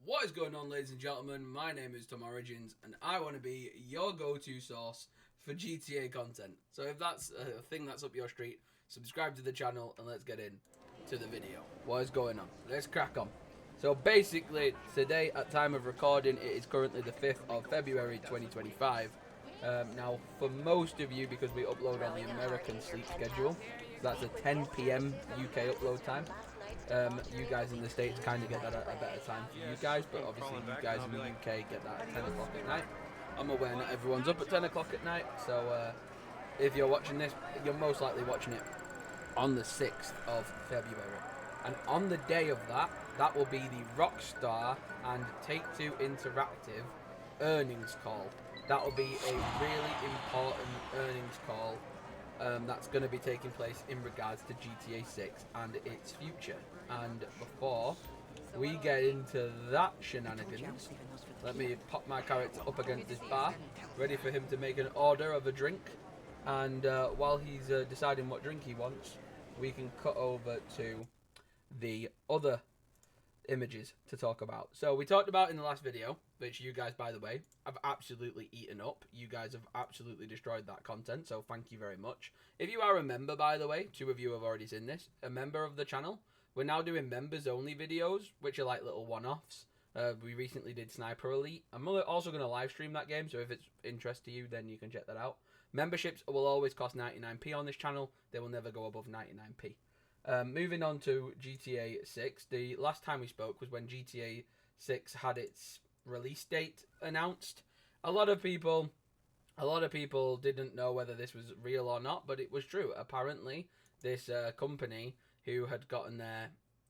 What is going on, ladies and gentlemen? My name is Tom Origins, and I want to be your go-to source for GTA content. So if that's a thing that's up your street, subscribe to the channel and let's get in to the video. What is going on? Let's crack on. So basically, today at time of recording, it is currently the 5th of February 2025. Now, for most of you, because we upload on the American sleep schedule, so that's a 10 p.m. UK upload time. You guys in the States kind of get that at a better time for you guys, but obviously you guys in the UK get that at 10 o'clock at night. I'm aware not everyone's up at 10 o'clock at night, so if you're watching this, you're most likely watching it on the 6th of February. And on the day of that, that will be the Rockstar and Take-Two Interactive earnings call. That will be a really important earnings call that's going to be taking place in regards to GTA 6 and its future. And before we get into that shenanigans, let me pop my character up against this bar, ready for him to make an order of a drink. And while he's deciding what drink he wants, we can cut over to the other images to talk about. So we talked about in the last video, which you guys, by the way, have absolutely eaten up. You guys have absolutely destroyed that content, so thank you very much. If you are a member, by the way, 2 of you have already seen this, a member of the channel, we're now doing members only videos, which are like little one-offs. We recently did Sniper Elite. I'm also going to live stream that game, so if it's interest to you, then you can check that out. Memberships will always cost 99p on this channel. They will never go above 99p. Moving on to GTA 6, the last time we spoke was when GTA 6 had its release date announced. A lot of people didn't know whether this was real or not, but it was true. Apparently, this company who had gotten their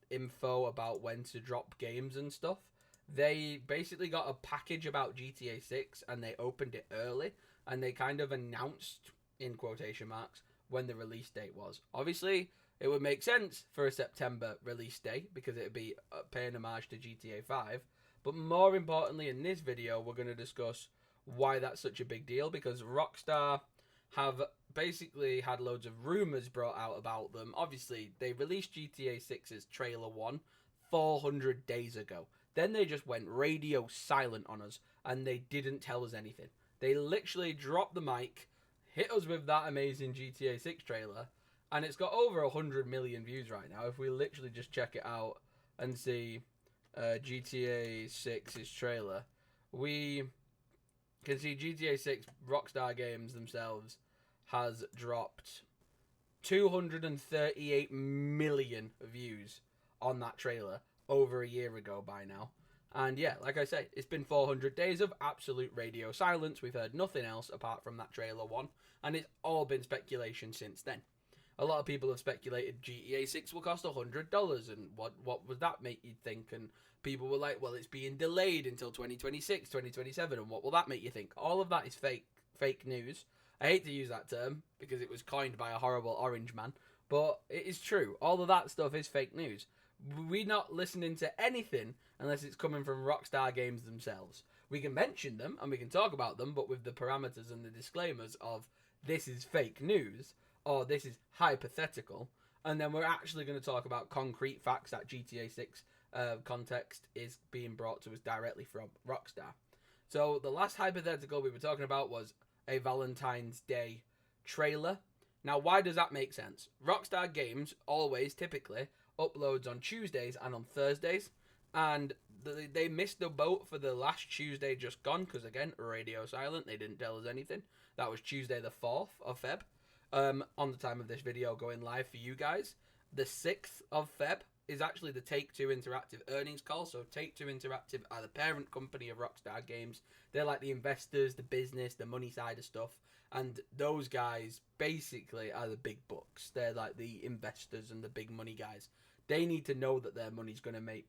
info about when to drop games and stuff, they basically got a package about GTA 6 and they opened it early and they kind of announced, in quotation marks, when the release date was. Obviously, it would make sense for a September release date because it would be paying homage to GTA 5. But more importantly, in this video, we're going to discuss why that's such a big deal, because Rockstar have basically had loads of rumours brought out about them. Obviously, they released GTA 6's Trailer 1 400 days ago. Then they just went radio silent on us and they didn't tell us anything. They literally dropped the mic, hit us with that amazing GTA 6 trailer, and it's got over 100 million views right now. If we literally just check it out and see GTA 6's trailer, we can see GTA 6 Rockstar Games themselves has dropped 238 million views on that trailer over a year ago by now. And yeah, like I say, it's been 400 days of absolute radio silence. We've heard nothing else apart from that trailer 1, and it's all been speculation since then. A lot of people have speculated GTA 6 will cost $100, and what would that make you think? And people were like, well, it's being delayed until 2026, 2027, and what will that make you think? All of that is fake news. I hate to use that term because it was coined by a horrible orange man, but it is true. All of that stuff is fake news. We're not listening to anything unless it's coming from Rockstar Games themselves. We can mention them and we can talk about them, but with the parameters and the disclaimers of this is fake news or this is hypothetical, and then we're actually going to talk about concrete facts that GTA 6 context is being brought to us directly from Rockstar. So the last hypothetical we were talking about was a Valentine's Day trailer. Now, why does that make sense? Rockstar Games always, typically, uploads on Tuesdays and on Thursdays, and they missed the boat for the last Tuesday just gone, because again, radio silent, they didn't tell us anything. That was Tuesday the 4th of Feb, on the time of this video going live for you guys. The 6th of Feb is actually the Take-Two Interactive earnings call. So Take-Two Interactive are the parent company of Rockstar Games. They're like the investors, the business, the money side of stuff. And those guys basically are the big bucks. They're like the investors and the big money guys. They need to know that their money's going to make,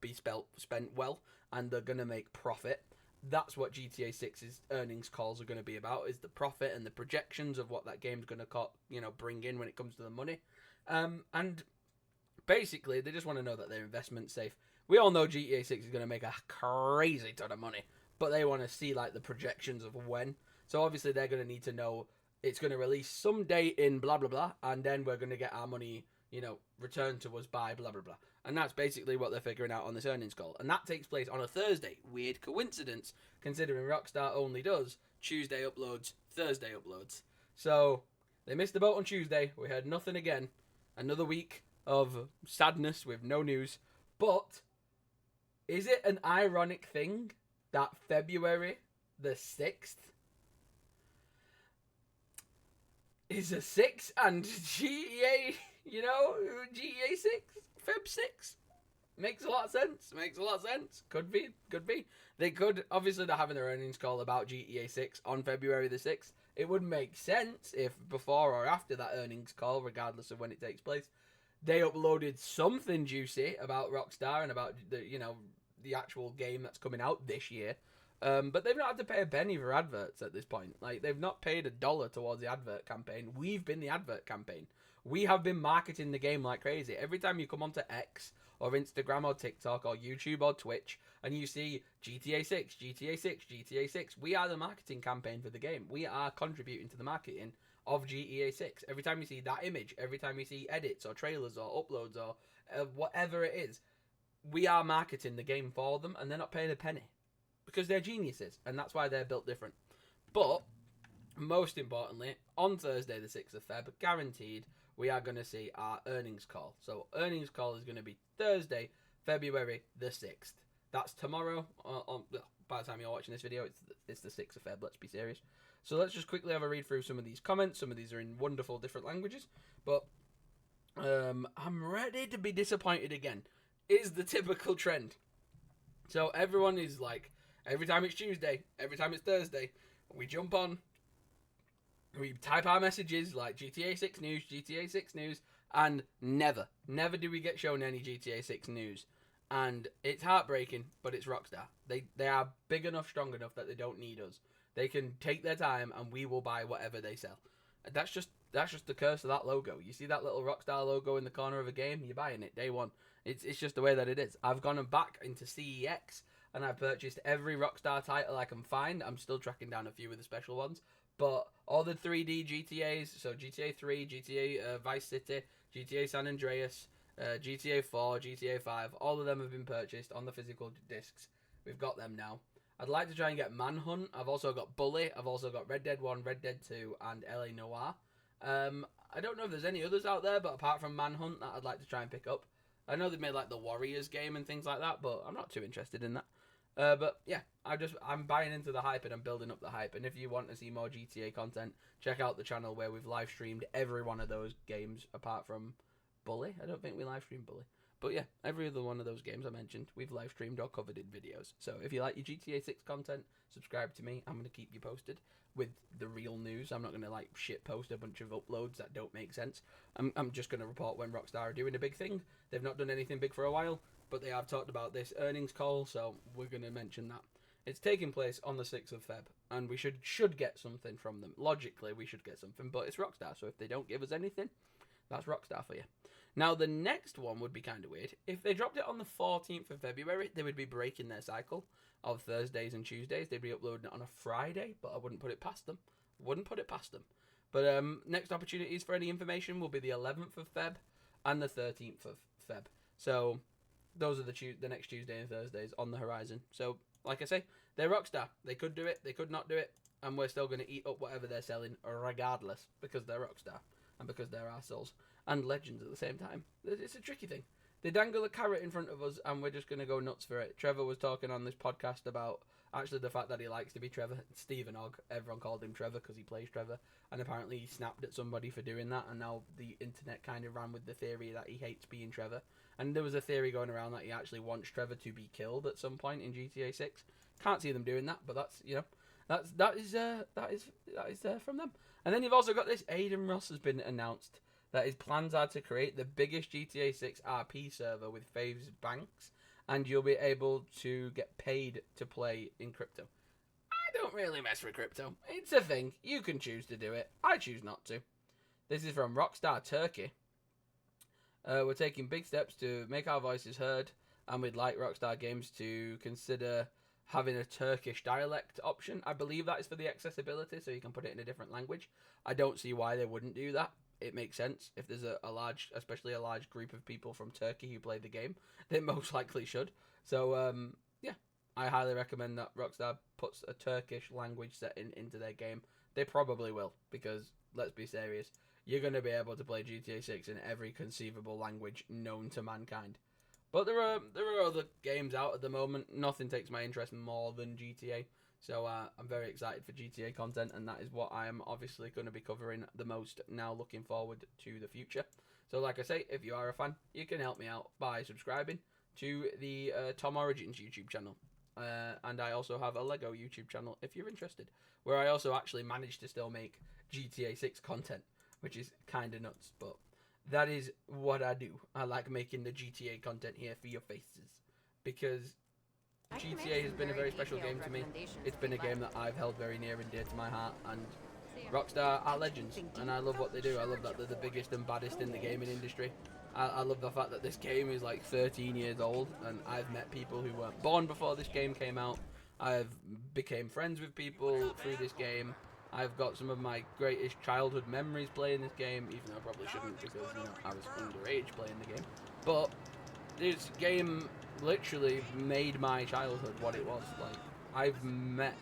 be spent well, and they're going to make profit. That's what GTA 6's earnings calls are going to be about, is the profit and the projections of what that game's going to, bring in when it comes to the money. And basically, they just want to know that their investment's safe. We all know GTA 6 is going to make a crazy ton of money, but they want to see like the projections of when. So obviously, they're going to need to know it's going to release some date in blah blah blah, and then we're going to get our money, returned to us by blah blah blah. And that's basically what they're figuring out on this earnings call. And that takes place on a Thursday. Weird coincidence, considering Rockstar only does Tuesday uploads, Thursday uploads. So they missed the boat on Tuesday. We heard nothing again. Another week of sadness with no news. But is it an ironic thing that February the 6th is a 6 and GTA, GTA 6, Feb 6? Makes a lot of sense. Could be. They could, obviously they're having their earnings call about GTA 6 on February the 6th. It would make sense if before or after that earnings call, regardless of when it takes place, they uploaded something juicy about Rockstar and about the actual game that's coming out this year. But they've not had to pay a penny for adverts at this point. Like, they've not paid $1 towards the advert campaign. We've been the advert campaign. We have been marketing the game like crazy. Every time you come onto X or Instagram or TikTok or YouTube or Twitch and you see GTA 6, GTA 6, GTA 6, we are the marketing campaign for the game. We are contributing to the marketing of GTA 6. Every time you see that image, every time you see edits or trailers or uploads or whatever it is, we are marketing the game for them, and they're not paying a penny because they're geniuses, and that's why they're built different. But most importantly, on Thursday the 6th of Feb, guaranteed, we are going to see our earnings call. So earnings call is going to be Thursday, February the 6th. That's tomorrow. By the time you're watching this video, it's the 6th of Feb, let's be serious. So let's just quickly have a read through some of these comments. Some of these are in wonderful different languages. But I'm ready to be disappointed again. Is the typical trend. So everyone is like, every time it's Tuesday, every time it's Thursday, we jump on, we type our messages like GTA 6 news, and never do we get shown any GTA 6 news. And it's heartbreaking, but it's Rockstar. They are big enough, strong enough that they don't need us. They can take their time and we will buy whatever they sell. That's just the curse of that logo. You see that little Rockstar logo in the corner of a game, you're buying it day one. It's just the way that it is. I've gone back into CEX and I've purchased every Rockstar title I can find. I'm still tracking down a few of the special ones. But all the 3D GTAs, so GTA 3, GTA Vice City, GTA San Andreas, GTA 4, GTA 5, all of them have been purchased on the physical discs. We've got them now. I'd like to try and get Manhunt. I've also got Bully. I've also got Red Dead 1, Red Dead 2, and LA Noire. I don't know if there's any others out there, but apart from Manhunt, that I'd like to try and pick up. I know they've made like the Warriors game and things like that, but I'm not too interested in that. But yeah, I'm buying into the hype and I'm building up the hype. And if you want to see more GTA content, check out the channel where we've live streamed every one of those games apart from Bully. I don't think we live streamed Bully. But yeah, every other one of those games I mentioned, we've live streamed or covered in videos. So if you like your GTA 6 content, subscribe to me. I'm going to keep you posted with the real news. I'm not going to like shit post a bunch of uploads that don't make sense. I'm just going to report when Rockstar are doing a big thing. They've not done anything big for a while, but they have talked about this earnings call, so we're going to mention that. It's taking place on the 6th of Feb, and we should get something from them. Logically, we should get something, but it's Rockstar, so if they don't give us anything, that's Rockstar for you. Now, the next one would be kind of weird. If they dropped it on the 14th of February, they would be breaking their cycle of Thursdays and Tuesdays. They'd be uploading it on a Friday, but I wouldn't put it past them. But next opportunities for any information will be the 11th of Feb and the 13th of Feb. So those are the next Tuesday and Thursdays on the horizon. So, like I say, they're Rockstar. They could do it, they could not do it, and we're still going to eat up whatever they're selling regardless, because they're Rockstar and because they're assholes and legends at the same time. It's a tricky thing. They dangle a carrot in front of us and we're just going to go nuts for it. Trevor was talking on this podcast about actually the fact that he likes to be Trevor. Stephen Ogg, everyone called him Trevor because he plays Trevor, and apparently he snapped at somebody for doing that, and now the internet kind of ran with the theory that he hates being Trevor. And there was a theory going around that he actually wants Trevor to be killed at some point in GTA 6. Can't see them doing that, but that's, that is from them. And then you've also got this. Aiden Ross has been announced that his plans are to create the biggest GTA 6 RP server with Faves Banks, and you'll be able to get paid to play in crypto. I don't really mess with crypto. It's a thing. You can choose to do it. I choose not to. This is from Rockstar Turkey. We're taking big steps to make our voices heard, and we'd like Rockstar Games to consider having a Turkish dialect option. I believe that is for the accessibility, so you can put it in a different language. I don't see why they wouldn't do that. it makes sense. If there's a large, especially a large group of people from Turkey who play the game, they most likely should. So yeah, I highly recommend that Rockstar puts a Turkish language setting into their game. They probably will, because let's be serious, you're going to be able to play GTA 6 in every conceivable language known to mankind. But there are other games out at the moment. Nothing takes my interest more than GTA. So I'm very excited for GTA content, and that is what I am obviously going to be covering the most now, looking forward to the future. So like I say, if you are a fan, you can help me out by subscribing to the Tom Origins YouTube channel. And I also have a Lego YouTube channel if you're interested, where I also actually managed to still make GTA 6 content, which is kind of nuts, but that is what I do. I like making the GTA content here for your faces, because GTA has been a very special game to me. It's been a game that I've held very near and dear to my heart, and Rockstar are legends, and I love what they do. I love that they're the biggest and baddest in the gaming industry. I love the fact that this game is like 13 years old, and I've met people who weren't born before this game came out. I've became friends with people through this game. I've got some of my greatest childhood memories playing this game, even though I probably shouldn't, because I was underage playing the game. But this game literally made my childhood what it was. Like, I've met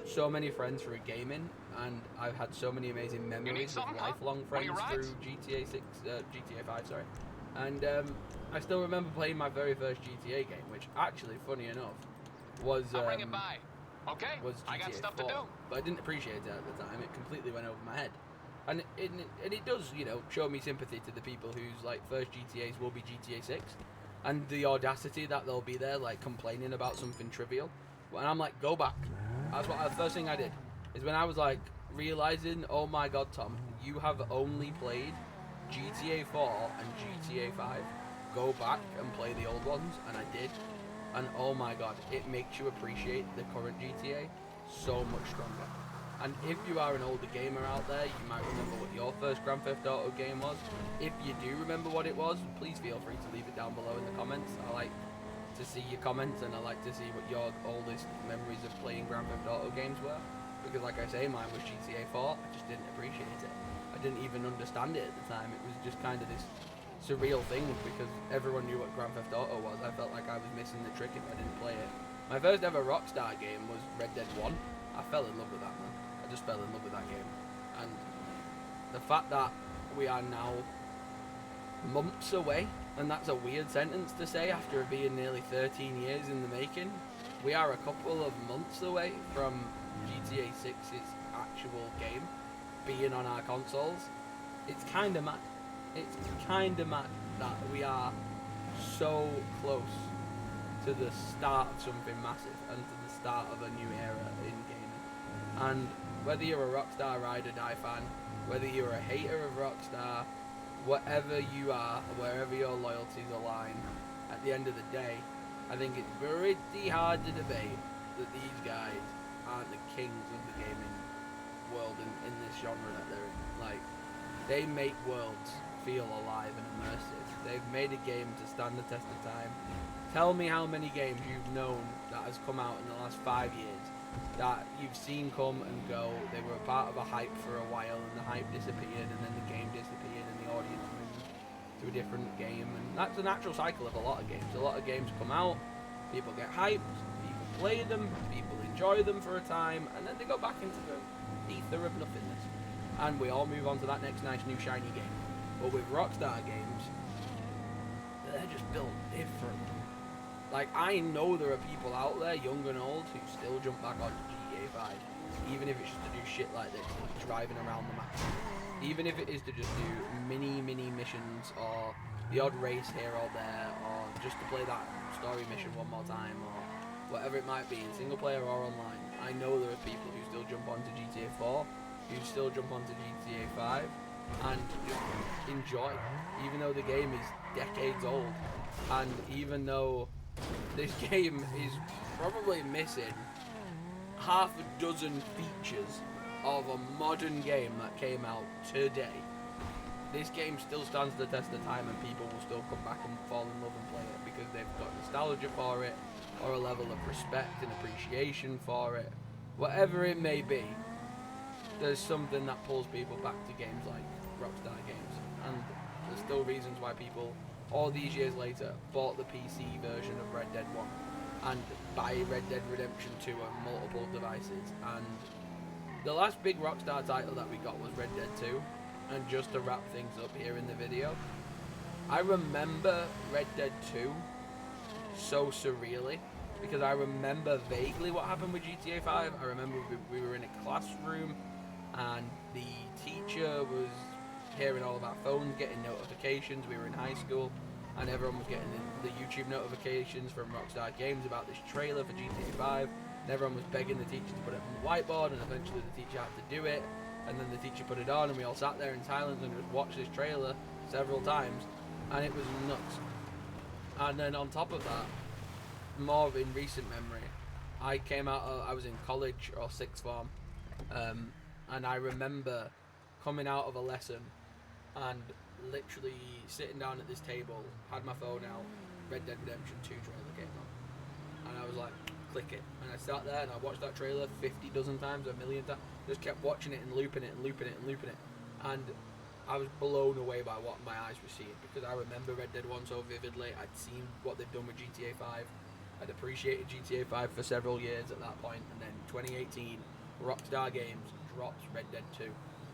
so many friends through gaming, and I've had so many amazing memories with lifelong friends through GTA 5, sorry. And I still remember playing my very first GTA game, which actually, funny enough, was GTA 4. But I didn't appreciate it at the time. It completely went over my head. And it does, show me sympathy to the people whose like first GTAs will be GTA 6, and the audacity that they'll be there like complaining about something trivial. And I'm like, go back. That's what the first thing I did is when I was like realizing, oh my god, Tom, you have only played GTA 4 and GTA 5. Go back and play the old ones, and I did. And oh my god, it makes you appreciate the current GTA so much stronger. And if you are an older gamer out there, you might remember what your first Grand Theft Auto game was. If you do remember what it was, please feel free to leave it down below in the comments. I like to see your comments, and I like to see what your oldest memories of playing Grand Theft Auto games were. Because like I say, mine was GTA 4, I just didn't appreciate it. I didn't even understand it at the time. It was just kind of this surreal thing, because everyone knew what Grand Theft Auto was. I felt like I was missing the trick if I didn't play it. My first ever Rockstar game was Red Dead 1. I fell in love with that, man. I just fell in love with that game. And the fact that we are now months away, and that's a weird sentence to say after it being nearly 13 years in the making, we are a couple of months away from GTA 6's actual game being on our consoles. It's kind of mad. It's kind of mad that we are so close to the start of something massive and to the start of a new era in gaming. And whether you're a Rockstar ride or die fan, whether you're a hater of Rockstar, whatever you are, wherever your loyalties align, at the end of the day, I think it's pretty hard to debate that these guys aren't the kings of the gaming world in this genre that they're in. Like, they make worlds feel alive and immersive. They've made a game to stand the test of time. Tell me how many games you've known that has come out in the last 5 years that you've seen come and go. They were a part of a hype for a while, and the hype disappeared, and then the game disappeared, and the audience moved to a different game. And that's the natural cycle of a lot of games. A lot of games come out, people get hyped, people play them, people enjoy them for a time, and then they go back into the ether of nothingness. And we all move on to that next nice new shiny game. But with Rockstar games, they're just built different. Like, I know there are people out there, young and old, who still jump back onto GTA 5, even if it's just to do shit like this, like driving around the map. Even if it is to just do mini missions, or the odd race here or there, or just to play that story mission one more time, or whatever it might be, in single player or online. I know there are people who still jump onto GTA 4, who still jump onto GTA 5, and just enjoy, even though the game is decades old, and even though this game is probably missing half a dozen features of a modern game that came out today, this game still stands the test of time, and people will still come back and fall in love and play it because they've got nostalgia for it, or a level of respect and appreciation for it. Whatever it may be, there's something that pulls people back to games like Rockstar Games, and there's still reasons why people, all these years later, bought the PC version of Red Dead 1 and buy Red Dead Redemption 2 on multiple devices. And the last big Rockstar title that we got was Red Dead 2, and just to wrap things up here in the video, I remember Red Dead 2 so surreally, because I remember vaguely what happened with GTA 5. I remember we were in a classroom and the teacher was hearing all about phones, getting notifications. We were in high school and everyone was getting the YouTube notifications from Rockstar Games about this trailer for GTA 5. And everyone was begging the teacher to put it on the whiteboard, and eventually the teacher had to do it. And then the teacher put it on, and we all sat there in silence and just watched this trailer several times, and it was nuts. And then on top of that, more in recent memory, I was in college or sixth form, and I remember coming out of a lesson and literally sitting down at this table, had my phone out, Red Dead Redemption 2 trailer came on, and I was like, click it. And I sat there and I watched that trailer 50 dozen times, a million times, just kept watching it and looping it and looping it and looping it. And I was blown away by what my eyes were seeing, because I remember Red Dead 1 so vividly. I'd seen what they've done with GTA 5. I'd appreciated GTA 5 for several years at that point, and then 2018, Rockstar Games drops Red Dead 2,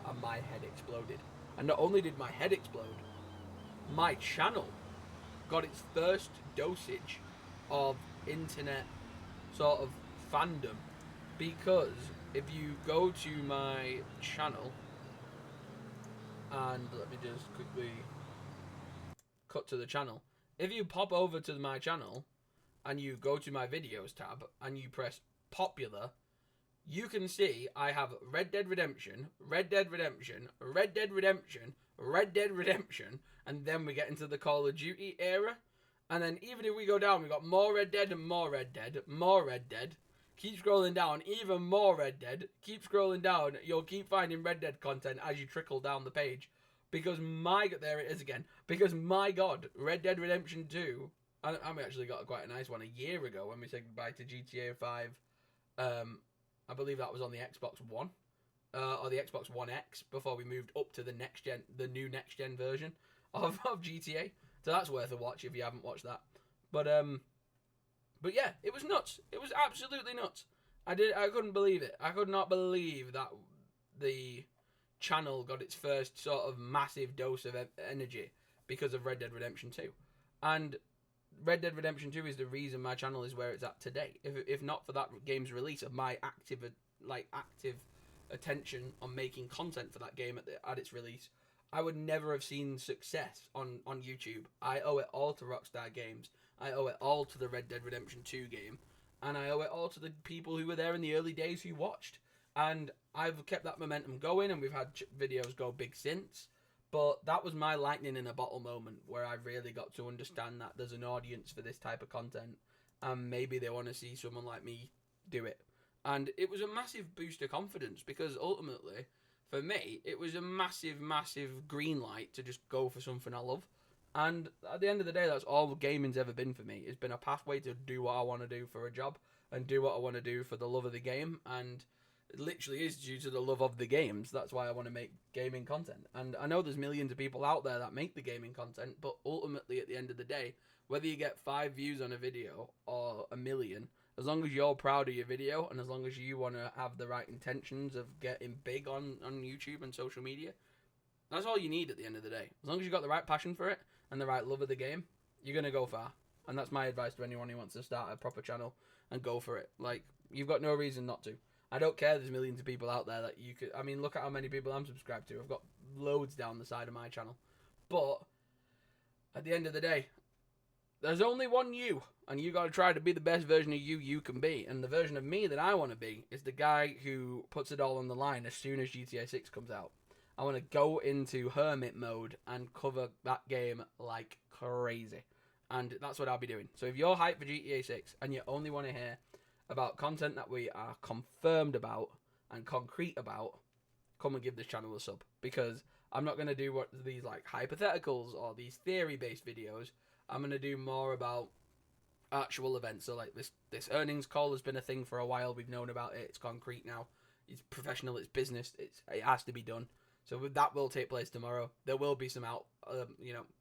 and my head exploded. And not only did my head explode, my channel got its first dosage of internet sort of fandom, because if you go to my channel, and let me just quickly cut to the channel. If you pop over to my channel and you go to my videos tab and you press popular, you can see I have Red Dead Redemption, Red Dead Redemption, Red Dead Redemption, Red Dead Redemption, and then we get into the Call of Duty era. And then even if we go down, we got more Red Dead and more Red Dead, more Red Dead. Keep scrolling down, even more Red Dead. Keep scrolling down, you'll keep finding Red Dead content as you trickle down the page. Because there it is again. Because my God, Red Dead Redemption 2, and we actually got quite a nice one a year ago when we said goodbye to GTA 5. I believe that was on the Xbox One, or the Xbox One X, before we moved up to the new next gen version of GTA. So that's worth a watch if you haven't watched that. But yeah, it was nuts. It was absolutely nuts. I couldn't believe it. I could not believe that the channel got its first sort of massive dose of energy because of Red Dead Redemption 2. And Red Dead Redemption 2 is the reason my channel is where it's at today. If not for that game's release, of my active attention on making content for that game at its release, I would never have seen success on YouTube. I owe it all to Rockstar Games. I owe it all to the Red Dead Redemption 2 game. And I owe it all to the people who were there in the early days who watched. And I've kept that momentum going, and we've had videos go big since. But that was my lightning in a bottle moment, where I really got to understand that there's an audience for this type of content, and maybe they want to see someone like me do it. And it was a massive boost of confidence, because ultimately, for me, it was a massive, massive green light to just go for something I love. And at the end of the day, that's all gaming's ever been for me. It's been a pathway to do what I want to do for a job, and do what I want to do for the love of the game. And it literally is due to the love of the games. That's why I want to make gaming content. And I know there's millions of people out there that make the gaming content, but ultimately, at the end of the day, whether you get 5 views on a video or 1 million, as long as you're proud of your video, and as long as you want to have the right intentions of getting big on YouTube and social media, that's all you need at the end of the day. As long as you've got the right passion for it and the right love of the game, you're going to go far. And that's my advice to anyone who wants to start a proper channel and go for it. Like, you've got no reason not to. I don't care there's millions of people out there that you could... I mean, look at how many people I'm subscribed to. I've got loads down the side of my channel. But at the end of the day, there's only one you, and you got to try to be the best version of you can be. And the version of me that I want to be is the guy who puts it all on the line as soon as GTA 6 comes out. I want to go into hermit mode and cover that game like crazy. And that's what I'll be doing. So if you're hyped for GTA 6 and you only want to hear about content that we are confirmed about and concrete about, come and give this channel a sub. Because I'm not going to do these like hypotheticals or these theory-based videos. I'm going to do more about actual events. So like this earnings call has been a thing for a while. We've known about it. It's concrete now. It's professional. It's business. It has to be done. So that will take place tomorrow. There will be some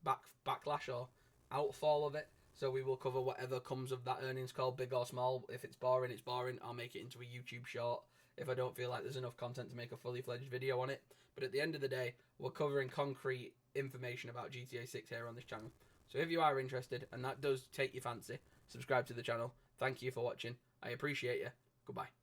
backlash or outfall of it. So we will cover whatever comes of that earnings call, big or small. If it's boring, it's boring. I'll make it into a YouTube short if I don't feel like there's enough content to make a fully fledged video on it. But at the end of the day, we're covering concrete information about GTA 6 here on this channel. So if you are interested, and that does take your fancy, subscribe to the channel. Thank you for watching. I appreciate you. Goodbye.